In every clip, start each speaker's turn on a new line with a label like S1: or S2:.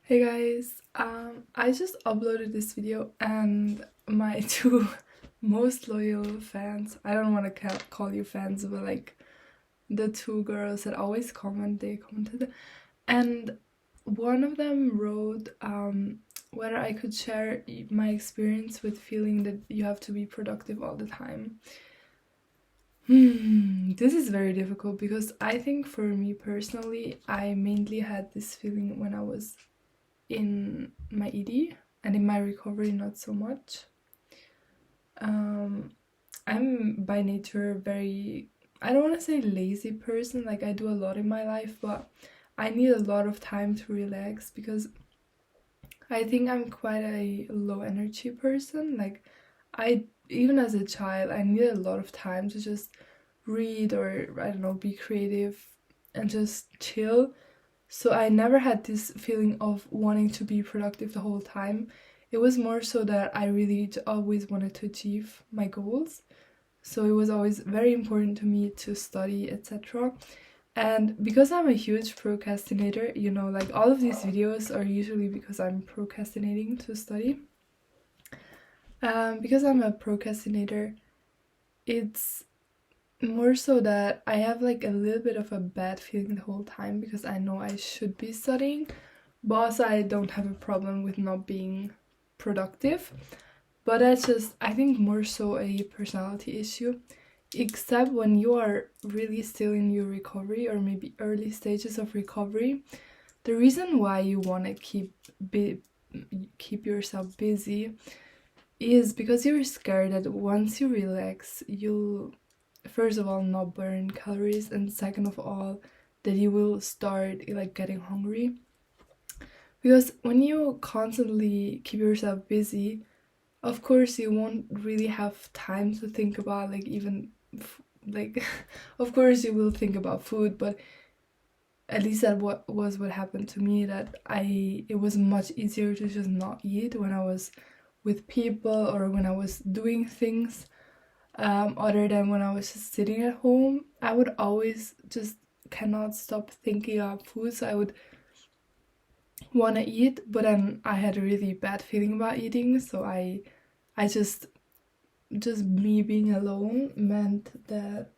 S1: Hey guys, I just uploaded this video and my two most loyal fans, I don't want to call you fans, but like the two girls that always comment, they commented, and one of them wrote whether I could share my experience with feeling that you have to be productive all the time. This is very difficult because I think for me personally, I mainly had this feeling when I was in my ED and in my recovery, not so much. Um, I'm by nature very, I don't want to say lazy person, like I do a lot in my life, but I need a lot of time to relax because I think I'm quite a low energy person. Like, even as a child, I needed a lot of time to just read or, I don't know, be creative and just chill. So I never had this feeling of wanting to be productive the whole time. It was more so that I really always wanted to achieve my goals. So it was always very important to me to study, etc. And because I'm a huge procrastinator, like all of these videos are usually because I'm procrastinating to study. Because I'm a procrastinator, it's more so that I have like a little bit of a bad feeling the whole time because I know I should be studying, but also I don't have a problem with not being productive. But that's just, I think, more so a personality issue. Except when you are really still in your recovery or maybe early stages of recovery, the reason why you want to keep yourself busy is because you're scared that once you relax, you'll first of all not burn calories, and second of all that you will start like getting hungry. Because when you constantly keep yourself busy, of course you won't really have time to think about like even like of course you will think about food, but at least that what happened to me, that it was much easier to just not eat when I was with people or when I was doing things, other than when I was just sitting at home. I would always just cannot stop thinking about food, so I would want to eat, but then I had a really bad feeling about eating, so I just me being alone meant that,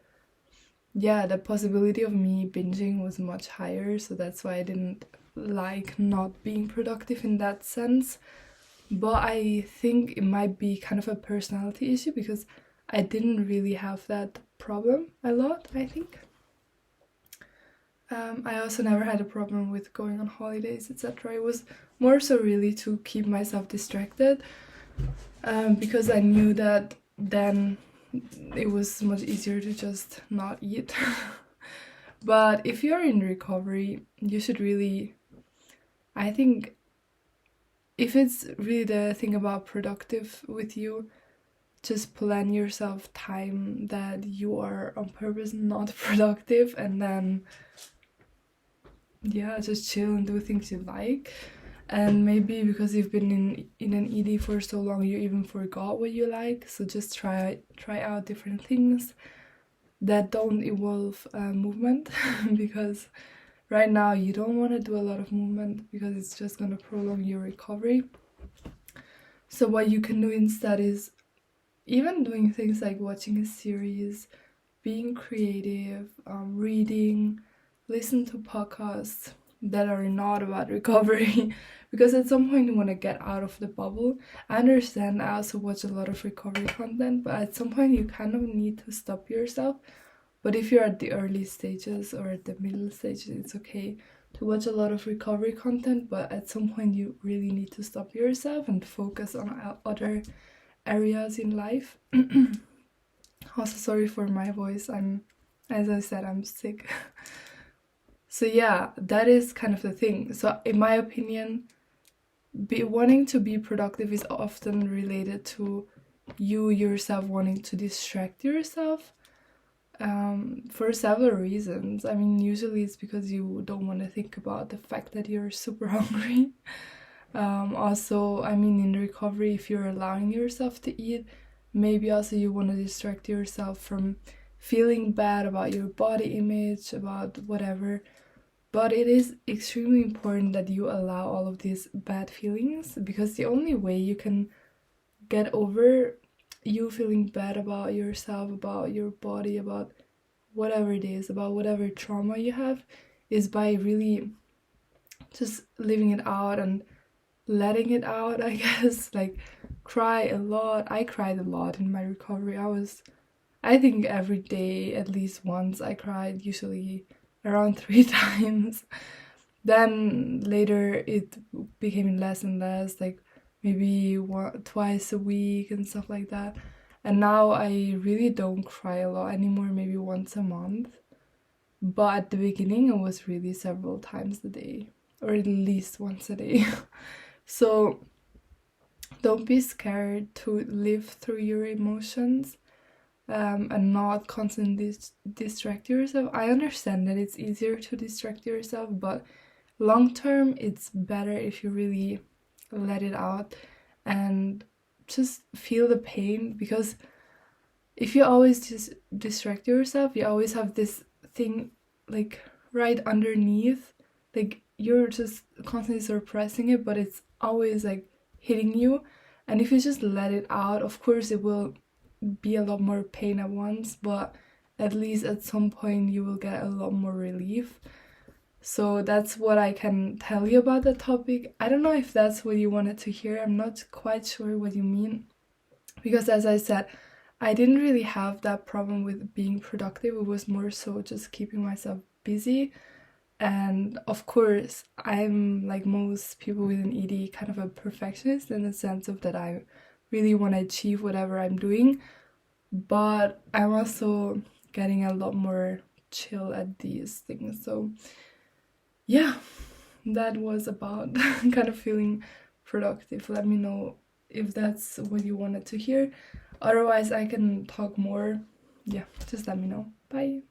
S1: yeah, the possibility of me binging was much higher, so that's why I didn't like not being productive in that sense. But I think it might be kind of a personality issue because I didn't really have that problem a lot, I think. I also never had a problem with going on holidays, etc. It was more so really to keep myself distracted, because I knew that then it was much easier to just not eat. But if you're in recovery, you should really, I think, if it's really the thing about productive with you, just plan yourself time that you are on purpose not productive, and then, yeah, just chill and do things you like. And maybe because you've been in an ED for so long, you even forgot what you like. So just try out different things that don't involve movement because right now you don't want to do a lot of movement because it's just going to prolong your recovery. So what you can do instead is even doing things like watching a series, being creative, reading, listen to podcasts that are not about recovery because at some point you want to get out of the bubble. I understand, I also watch a lot of recovery content, but at some point you kind of need to stop yourself. But if you're at the early stages or at the middle stages, it's okay to watch a lot of recovery content, but at some point you really need to stop yourself and focus on other areas in life. Also, sorry for my voice. As I said, I'm sick. So yeah, that is kind of the thing. So in my opinion, wanting to be productive is often related to you yourself wanting to distract yourself, for several reasons. I mean, usually it's because you don't want to think about the fact that you're super hungry. Also, I mean, in recovery, if you're allowing yourself to eat, maybe also you want to distract yourself from feeling bad about your body image, about whatever. But it is extremely important that you allow all of these bad feelings, because the only way you can get over you feeling bad about yourself, about your body, about whatever it is, about whatever trauma you have, is by really just living it out and letting it out, I guess. Like, cry a lot. I cried a lot in my recovery. I think every day at least once I cried, usually around 3 times. Then later it became less and less, like maybe twice a week and stuff like that. And now I really don't cry a lot anymore, maybe once a month. But at the beginning it was really several times a day, or at least once a day. So don't be scared to live through your emotions, and not constantly distract yourself. I understand that it's easier to distract yourself, but long term it's better if you really let it out and just feel the pain, because if you always just distract yourself, you always have this thing like right underneath, like you're just constantly suppressing it, but it's always like hitting you. And if you just let it out, of course it will be a lot more pain at once, but at least at some point you will get a lot more relief. So that's what I can tell you about the topic. I don't know if that's what you wanted to hear. I'm not quite sure what you mean, because as I said, I didn't really have that problem with being productive. It was more so just keeping myself busy. And of course, I'm like most people with an ED, kind of a perfectionist in the sense of that I really want to achieve whatever I'm doing. But I'm also getting a lot more chill at these things. So yeah, that was about kind of feeling productive. Let me know if that's what you wanted to hear. Otherwise, I can talk more. Yeah, just let me know. Bye.